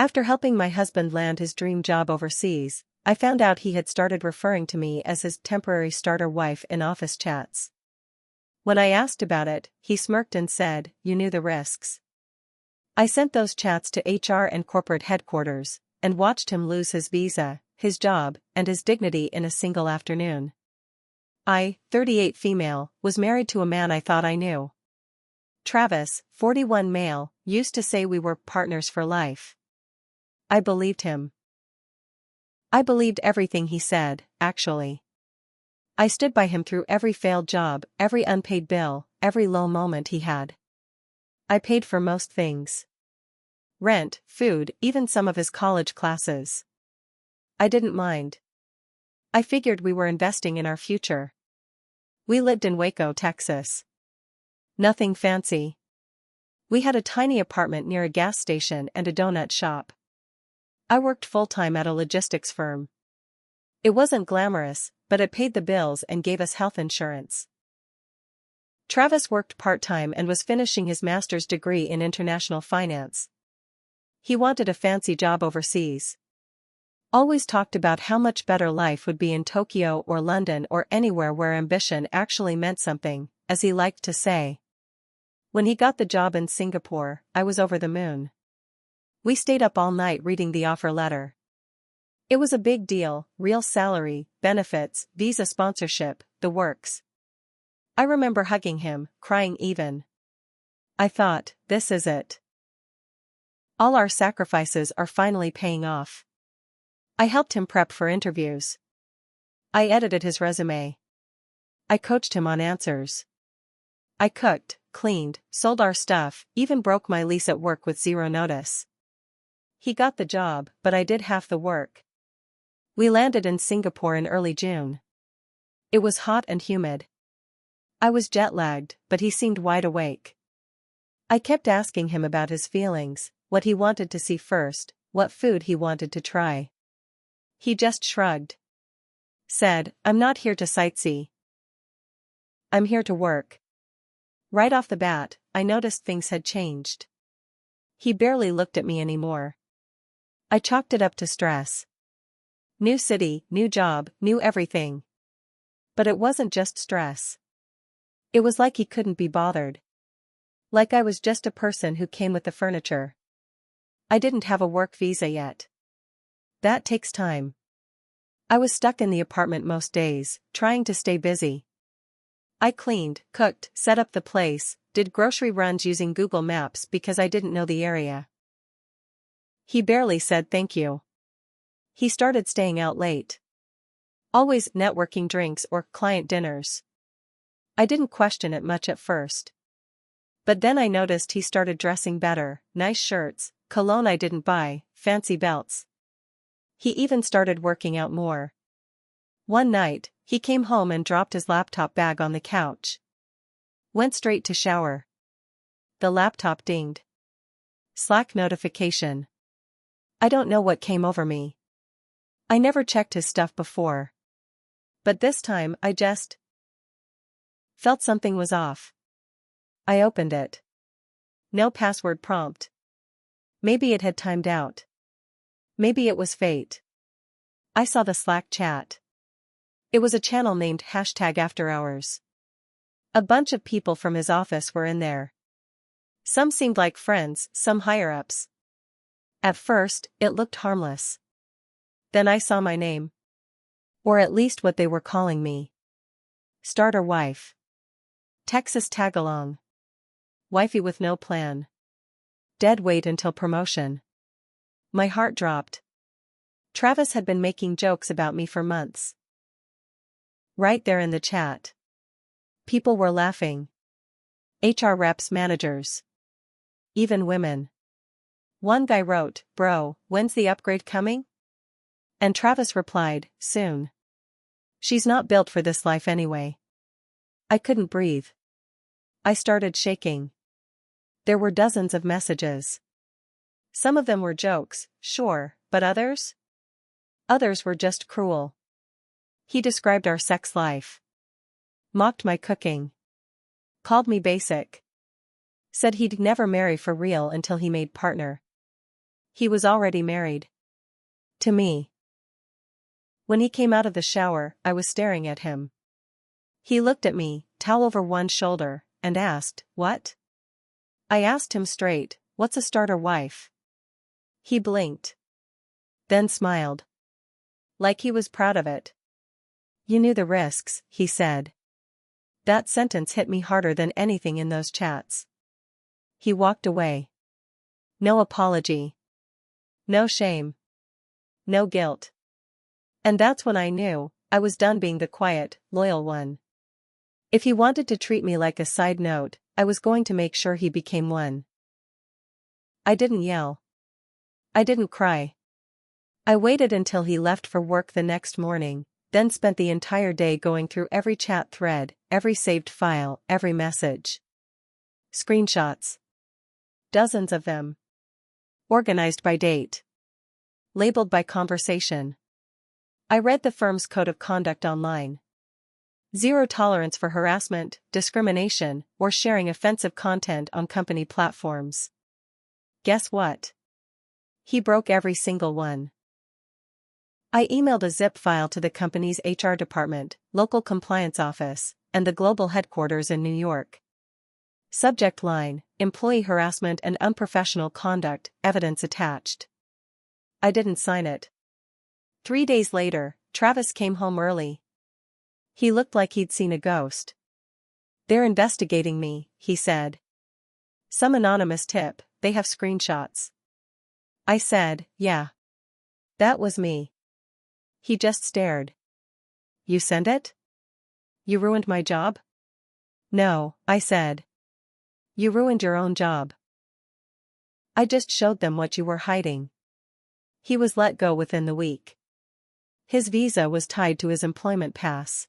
After helping my husband land his dream job overseas, I found out he had started referring to me as his temporary starter wife in office chats. When I asked about it, he smirked and said, "You knew the risks." I sent those chats to HR and corporate headquarters, and watched him lose his visa, his job, and his dignity in a single afternoon. I, 38 female, was married to a man I thought I knew. Travis, 41 male, used to say we were partners for life. I believed him. I believed everything he said, actually. I stood by him through every failed job, every unpaid bill, every low moment he had. I paid for most things. Rent, food, even some of his college classes. I didn't mind. I figured we were investing in our future. We lived in Waco, Texas. Nothing fancy. We had a tiny apartment near a gas station and a donut shop. I worked full-time at a logistics firm. It wasn't glamorous, but it paid the bills and gave us health insurance. Travis worked part-time and was finishing his master's degree in international finance. He wanted a fancy job overseas. Always talked about how much better life would be in Tokyo or London or anywhere where ambition actually meant something, as he liked to say. When he got the job in Singapore, I was over the moon. We stayed up all night reading the offer letter. It was a big deal, real salary, benefits, visa sponsorship, the works. I remember hugging him, crying even. I thought, this is it. All our sacrifices are finally paying off. I helped him prep for interviews. I edited his resume. I coached him on answers. I cooked, cleaned, sold our stuff, even broke my lease at work with zero notice. He got the job, but I did half the work. We landed in Singapore in early June. It was hot and humid. I was jet-lagged, but he seemed wide awake. I kept asking him about his feelings, what he wanted to see first, what food he wanted to try. He just shrugged. Said, "I'm not here to sightsee. I'm here to work." Right off the bat, I noticed things had changed. He barely looked at me anymore. I chalked it up to stress. New city, new job, new everything. But it wasn't just stress. It was like he couldn't be bothered. Like I was just a person who came with the furniture. I didn't have a work visa yet. That takes time. I was stuck in the apartment most days, trying to stay busy. I cleaned, cooked, set up the place, did grocery runs using Google Maps because I didn't know the area. He barely said thank you. He started staying out late. Always networking drinks or client dinners. I didn't question it much at first. But then I noticed he started dressing better, nice shirts, cologne I didn't buy, fancy belts. He even started working out more. One night, he came home and dropped his laptop bag on the couch. Went straight to shower. The laptop dinged. Slack notification. I don't know what came over me. I never checked his stuff before. But this time I just felt something was off. I opened it. No password prompt. Maybe it had timed out. Maybe it was fate. I saw the Slack chat. It was a channel named #AfterHours. A bunch of people from his office were in there. Some seemed like friends, some higher-ups. At first, it looked harmless. Then I saw my name. Or at least what they were calling me. Starter wife. Texas tag-along. Wifey with no plan. Dead weight until promotion. My heart dropped. Travis had been making jokes about me for months. Right there in the chat. People were laughing. HR reps, managers. Even women. One guy wrote, "Bro, when's the upgrade coming?" And Travis replied, "Soon. She's not built for this life anyway." I couldn't breathe. I started shaking. There were dozens of messages. Some of them were jokes, sure, but others? Others were just cruel. He described our sex life. Mocked my cooking. Called me basic. Said he'd never marry for real until he made partner. He was already married. To me. When he came out of the shower, I was staring at him. He looked at me, towel over one shoulder, and asked, "What?" I asked him straight, "What's a starter wife?" He blinked. Then smiled. Like he was proud of it. "You knew the risks," he said. That sentence hit me harder than anything in those chats. He walked away. No apology. No shame. No guilt. And that's when I knew, I was done being the quiet, loyal one. If he wanted to treat me like a side note, I was going to make sure he became one. I didn't yell. I didn't cry. I waited until he left for work the next morning, then spent the entire day going through every chat thread, every saved file, every message. Screenshots. Dozens of them. Organized by date. Labeled by conversation. I read the firm's code of conduct online. Zero tolerance for harassment, discrimination, or sharing offensive content on company platforms. Guess what? He broke every single one. I emailed a zip file to the company's HR department, local compliance office, and the global headquarters in New York. Subject line: employee harassment and unprofessional conduct, evidence attached. I didn't sign it. 3 days later, Travis came home early. He looked like he'd seen a ghost. "They're investigating me," he said. "Some anonymous tip, they have screenshots." I said, "Yeah. That was me." He just stared. "You sent it? You ruined my job?" "No," I said. "You ruined your own job. I just showed them what you were hiding." He was let go within the week. His visa was tied to his employment pass.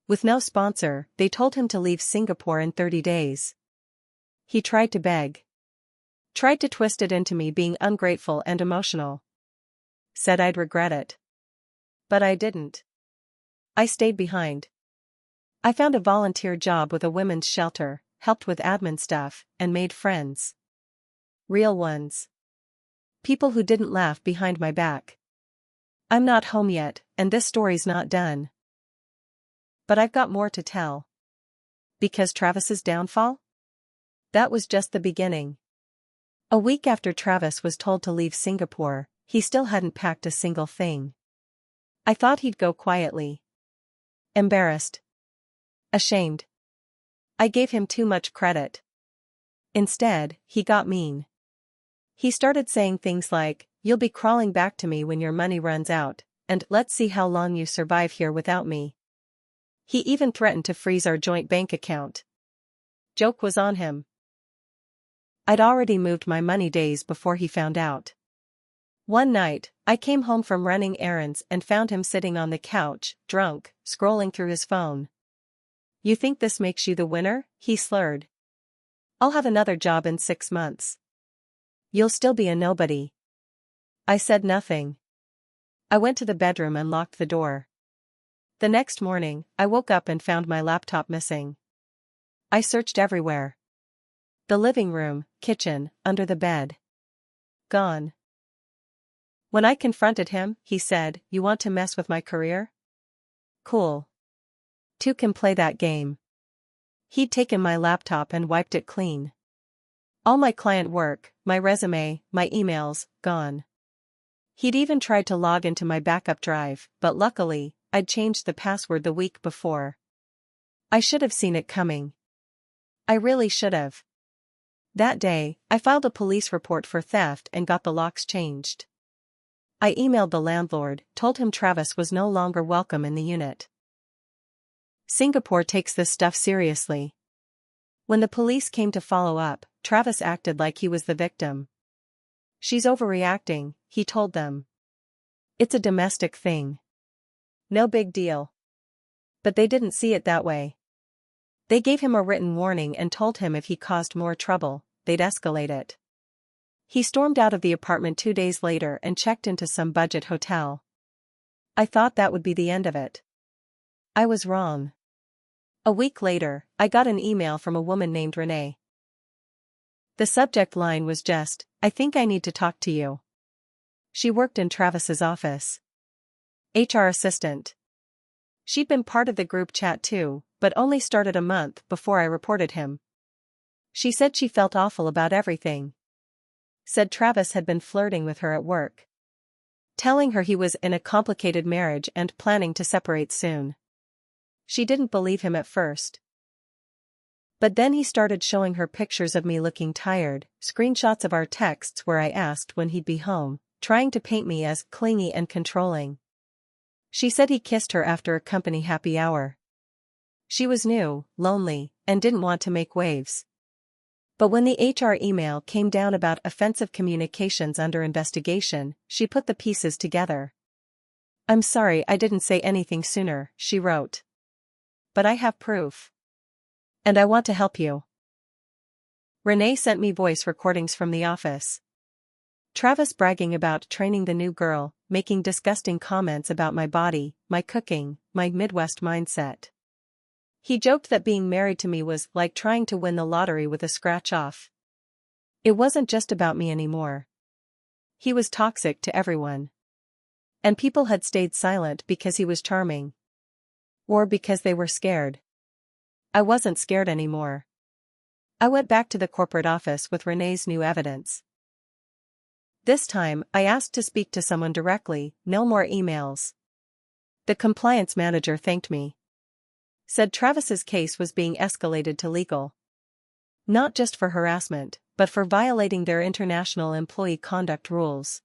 With no sponsor, they told him to leave Singapore in 30 days. He tried to beg. Tried to twist it into me being ungrateful and emotional. Said I'd regret it. But I didn't. I stayed behind. I found a volunteer job with a women's shelter, helped with admin stuff, and made friends. Real ones. People who didn't laugh behind my back. I'm not home yet, and this story's not done. But I've got more to tell. Because Travis's downfall? That was just the beginning. A week after Travis was told to leave Singapore, he still hadn't packed a single thing. I thought he'd go quietly. Embarrassed. Ashamed. I gave him too much credit. Instead, he got mean. He started saying things like, "You'll be crawling back to me when your money runs out, and let's see how long you survive here without me." He even threatened to freeze our joint bank account. Joke was on him. I'd already moved my money days before he found out. One night, I came home from running errands and found him sitting on the couch, drunk, scrolling through his phone. "You think this makes you the winner?" he slurred. "I'll have another job in 6 months. You'll still be a nobody." I said nothing. I went to the bedroom and locked the door. The next morning, I woke up and found my laptop missing. I searched everywhere. The living room, kitchen, under the bed. Gone. When I confronted him, he said, "You want to mess with my career? Cool. Two can play that game." He'd taken my laptop and wiped it clean. All my client work, my resume, my emails, gone. He'd even tried to log into my backup drive, but luckily, I'd changed the password the week before. I should have seen it coming. I really should have. That day, I filed a police report for theft and got the locks changed. I emailed the landlord, told him Travis was no longer welcome in the unit. Singapore takes this stuff seriously. When the police came to follow up, Travis acted like he was the victim. "She's overreacting," he told them. "It's a domestic thing. No big deal." But they didn't see it that way. They gave him a written warning and told him if he caused more trouble, they'd escalate it. He stormed out of the apartment 2 days later and checked into some budget hotel. I thought that would be the end of it. I was wrong. A week later, I got an email from a woman named Renee. The subject line was just, "I think I need to talk to you." She worked in Travis's office. HR assistant. She'd been part of the group chat too, but only started a month before I reported him. She said she felt awful about everything. Said Travis had been flirting with her at work. Telling her he was in a complicated marriage and planning to separate soon. She didn't believe him at first. But then he started showing her pictures of me looking tired, screenshots of our texts where I asked when he'd be home, trying to paint me as clingy and controlling. She said he kissed her after a company happy hour. She was new, lonely, and didn't want to make waves. But when the HR email came down about offensive communications under investigation, she put the pieces together. "I'm sorry I didn't say anything sooner," she wrote. "But I have proof. And I want to help you." Renee sent me voice recordings from the office. Travis bragging about training the new girl, making disgusting comments about my body, my cooking, my Midwest mindset. He joked that being married to me was like trying to win the lottery with a scratch off. It wasn't just about me anymore. He was toxic to everyone. And people had stayed silent because he was charming. Or because they were scared. I wasn't scared anymore. I went back to the corporate office with Renee's new evidence. This time, I asked to speak to someone directly, no more emails. The compliance manager thanked me. Said Travis's case was being escalated to legal. Not just for harassment, but for violating their international employee conduct rules.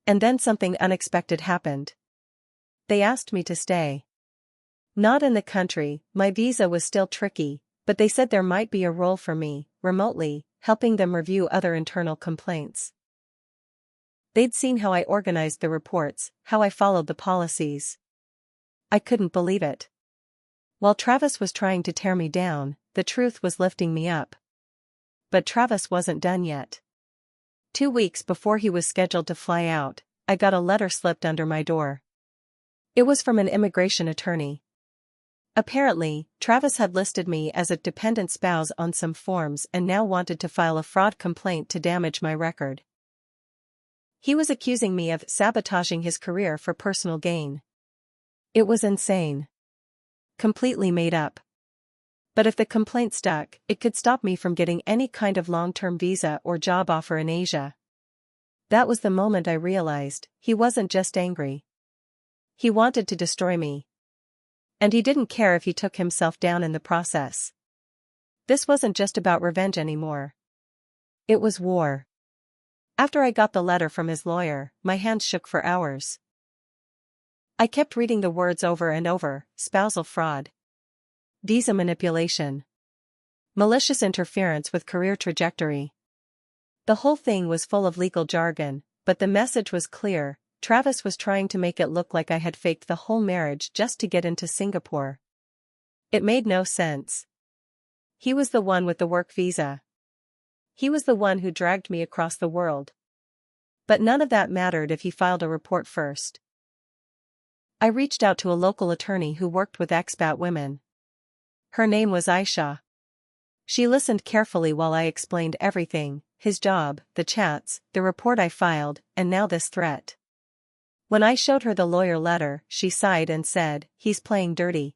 And then something unexpected happened. They asked me to stay. Not in the country, my visa was still tricky, but they said there might be a role for me, remotely, helping them review other internal complaints. They'd seen how I organized the reports, how I followed the policies. I couldn't believe it. While Travis was trying to tear me down, the truth was lifting me up. But Travis wasn't done yet. 2 weeks before he was scheduled to fly out, I got a letter slipped under my door. It was from an immigration attorney. Apparently, Travis had listed me as a dependent spouse on some forms and now wanted to file a fraud complaint to damage my record. He was accusing me of sabotaging his career for personal gain. It was insane. Completely made up. But if the complaint stuck, it could stop me from getting any kind of long-term visa or job offer in Asia. That was the moment I realized, he wasn't just angry. He wanted to destroy me. And he didn't care if he took himself down in the process. This wasn't just about revenge anymore. It was war. After I got the letter from his lawyer, my hands shook for hours. I kept reading the words over and over: spousal fraud, visa manipulation, malicious interference with career trajectory. The whole thing was full of legal jargon, but the message was clear: Travis was trying to make it look like I had faked the whole marriage just to get into Singapore. It made no sense. He was the one with the work visa. He was the one who dragged me across the world. But none of that mattered if he filed a report first. I reached out to a local attorney who worked with expat women. Her name was Aisha. She listened carefully while I explained everything: his job, the chats, the report I filed, and now this threat. When I showed her the lawyer letter, she sighed and said, "He's playing dirty.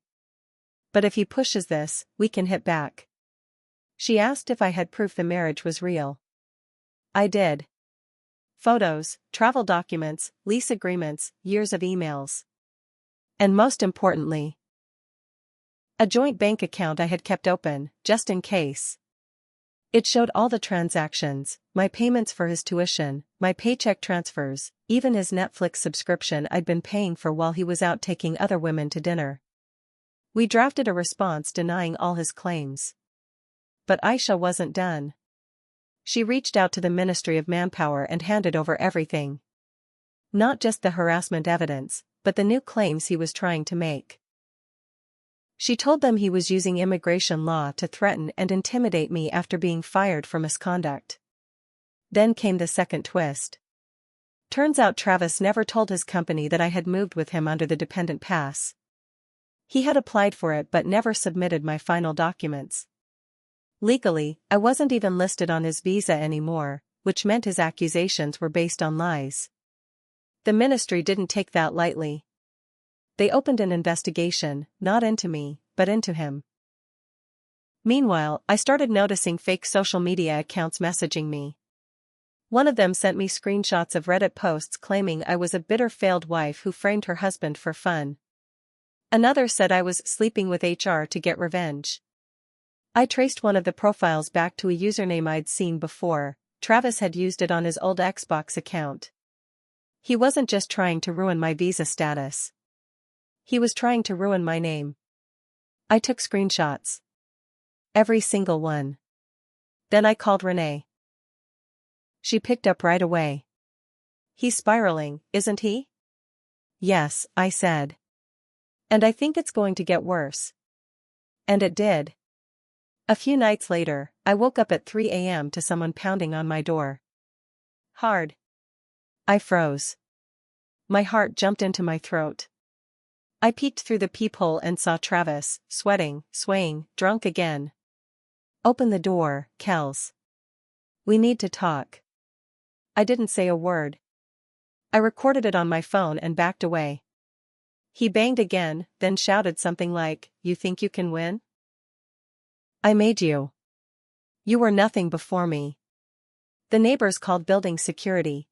But if he pushes this, we can hit back." She asked if I had proof the marriage was real. I did. Photos, travel documents, lease agreements, years of emails. And most importantly, a joint bank account I had kept open, just in case. It showed all the transactions, my payments for his tuition, my paycheck transfers, even his Netflix subscription I'd been paying for while he was out taking other women to dinner. We drafted a response denying all his claims. But Aisha wasn't done. She reached out to the Ministry of Manpower and handed over everything. Not just the harassment evidence, but the new claims he was trying to make. She told them he was using immigration law to threaten and intimidate me after being fired for misconduct. Then came the second twist. Turns out Travis never told his company that I had moved with him under the dependent pass. He had applied for it but never submitted my final documents. Legally, I wasn't even listed on his visa anymore, which meant his accusations were based on lies. The ministry didn't take that lightly. They opened an investigation, not into me, but into him. Meanwhile, I started noticing fake social media accounts messaging me. One of them sent me screenshots of Reddit posts claiming I was a bitter failed wife who framed her husband for fun. Another said I was sleeping with HR to get revenge. I traced one of the profiles back to a username I'd seen before. Travis had used it on his old Xbox account. He wasn't just trying to ruin my visa status. He was trying to ruin my name. I took screenshots. Every single one. Then I called Renee. She picked up right away. He's spiraling, isn't he? Yes, I said. And I think it's going to get worse. And it did. A few nights later, I woke up at 3 a.m. to someone pounding on my door. Hard. I froze. My heart jumped into my throat. I peeked through the peephole and saw Travis, sweating, swaying, drunk again. Open the door, Kels. We need to talk. I didn't say a word. I recorded it on my phone and backed away. He banged again, then shouted something like, "You think you can win? I made you. You were nothing before me." The neighbors called building security.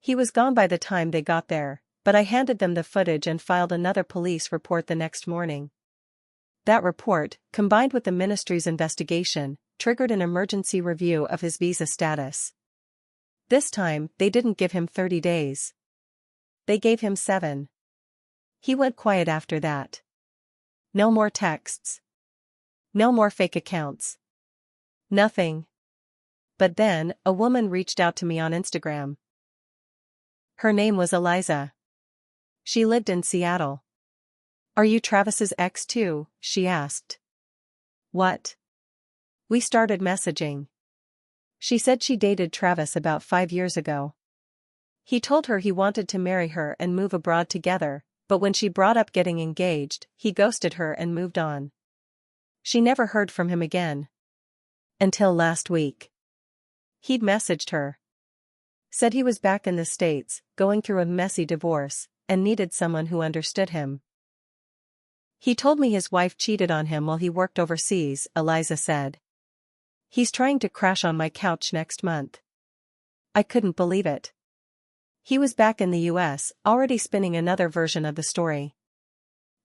He was gone by the time they got there, but I handed them the footage and filed another police report the next morning. That report, combined with the ministry's investigation, triggered an emergency review of his visa status. This time, they didn't give him 30 days. They gave him 7. He went quiet after that. No more texts. No more fake accounts. Nothing. But then, a woman reached out to me on Instagram. Her name was Eliza. She lived in Seattle. "Are you Travis's ex too?" she asked. What? We started messaging. She said she dated Travis about 5 years ago. He told her he wanted to marry her and move abroad together, but when she brought up getting engaged, he ghosted her and moved on. She never heard from him again. Until last week. He'd messaged her. Said he was back in the States, going through a messy divorce, and needed someone who understood him. He told me his wife cheated on him while he worked overseas, Eliza said. He's trying to crash on my couch next month. I couldn't believe it. He was back in the US, already spinning another version of the story.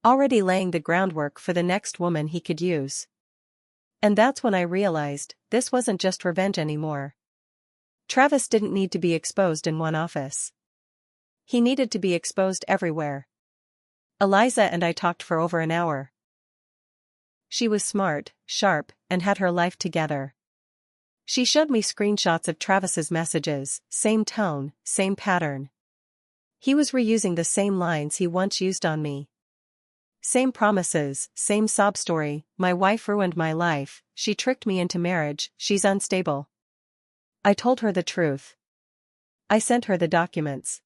Already laying the groundwork for the next woman he could use. And that's when I realized, this wasn't just revenge anymore. Travis didn't need to be exposed in one office. He needed to be exposed everywhere. Eliza and I talked for over an hour. She was smart, sharp, and had her life together. She showed me screenshots of Travis's messages, same tone, same pattern. He was reusing the same lines he once used on me. Same promises, same sob story, "My wife ruined my life, she tricked me into marriage, she's unstable." I told her the truth. I sent her the documents.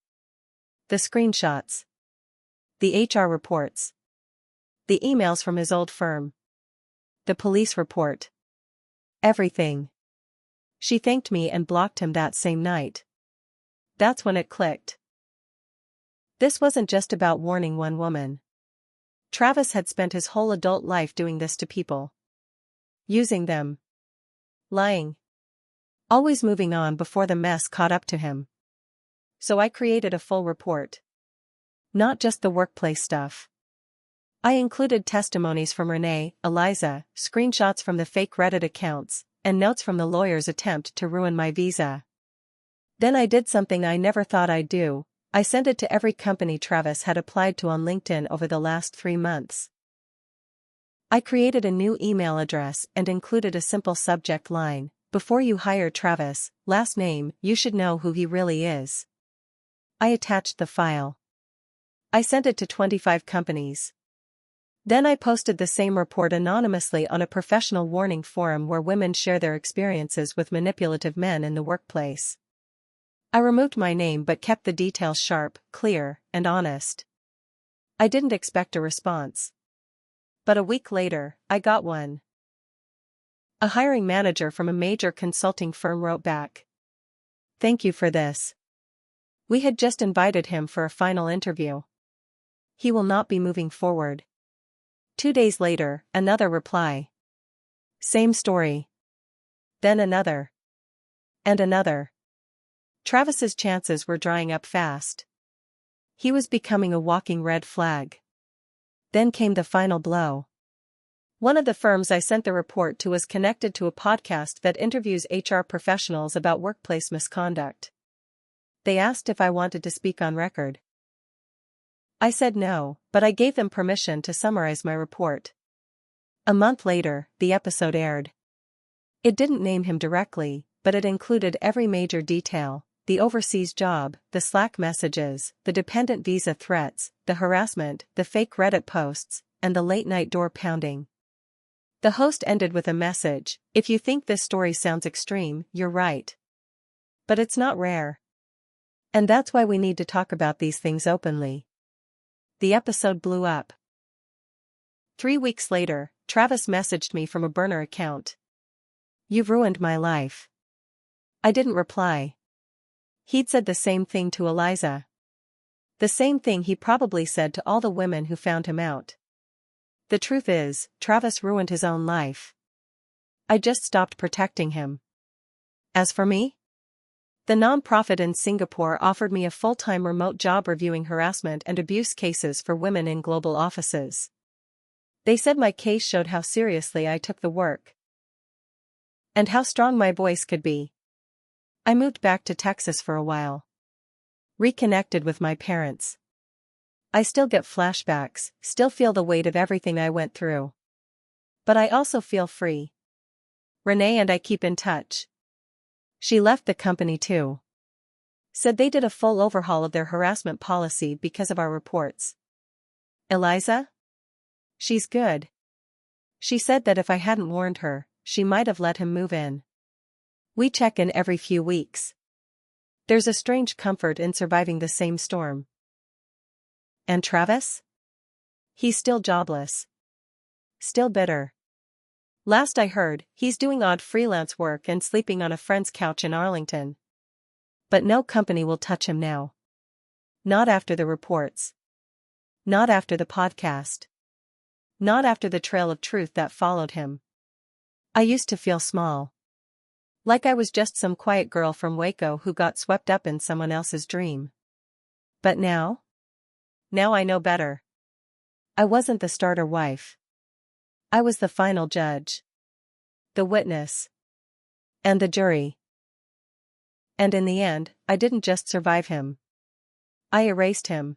The screenshots. The HR reports. The emails from his old firm. The police report. Everything. She thanked me and blocked him that same night. That's when it clicked. This wasn't just about warning one woman. Travis had spent his whole adult life doing this to people. Using them. Lying. Always moving on before the mess caught up to him. So I created a full report. Not just the workplace stuff. I included testimonies from Renee, Eliza, screenshots from the fake Reddit accounts, and notes from the lawyer's attempt to ruin my visa. Then I did something I never thought I'd do. I sent it to every company Travis had applied to on LinkedIn over the last 3 months. I created a new email address and included a simple subject line, "Before you hire Travis, last name, you should know who he really is." I attached the file. I sent it to 25 companies. Then I posted the same report anonymously on a professional warning forum where women share their experiences with manipulative men in the workplace. I removed my name but kept the details sharp, clear, and honest. I didn't expect a response. But a week later, I got one. A hiring manager from a major consulting firm wrote back. "Thank you for this. We had just invited him for a final interview. He will not be moving forward." 2 days later, another reply. Same story. Then another. And another. Travis's chances were drying up fast. He was becoming a walking red flag. Then came the final blow. One of the firms I sent the report to was connected to a podcast that interviews HR professionals about workplace misconduct. They asked if I wanted to speak on record. I said no, but I gave them permission to summarize my report. A month later, the episode aired. It didn't name him directly, but it included every major detail: the overseas job, the Slack messages, the dependent visa threats, the harassment, the fake Reddit posts, and the late-night door pounding. The host ended with a message: "If you think this story sounds extreme, you're right. But it's not rare. And that's why we need to talk about these things openly." The episode blew up. 3 weeks later, Travis messaged me from a burner account. "You've ruined my life." I didn't reply. He'd said the same thing to Eliza. The same thing he probably said to all the women who found him out. The truth is, Travis ruined his own life. I just stopped protecting him. As for me? The nonprofit in Singapore offered me a full-time remote job reviewing harassment and abuse cases for women in global offices. They said my case showed how seriously I took the work. And how strong my voice could be. I moved back to Texas for a while. Reconnected with my parents. I still get flashbacks, still feel the weight of everything I went through. But I also feel free. Renee and I keep in touch. She left the company too. Said they did a full overhaul of their harassment policy because of our reports. Eliza? She's good. She said that if I hadn't warned her, she might have let him move in. We check in every few weeks. There's a strange comfort in surviving the same storm. And Travis? He's still jobless. Still bitter. Last I heard, he's doing odd freelance work and sleeping on a friend's couch in Arlington. But no company will touch him now. Not after the reports. Not after the podcast. Not after the trail of truth that followed him. I used to feel small. Like I was just some quiet girl from Waco who got swept up in someone else's dream. But now? Now I know better. I wasn't the starter wife. I was the final judge. The witness. And the jury. And in the end, I didn't just survive him. I erased him.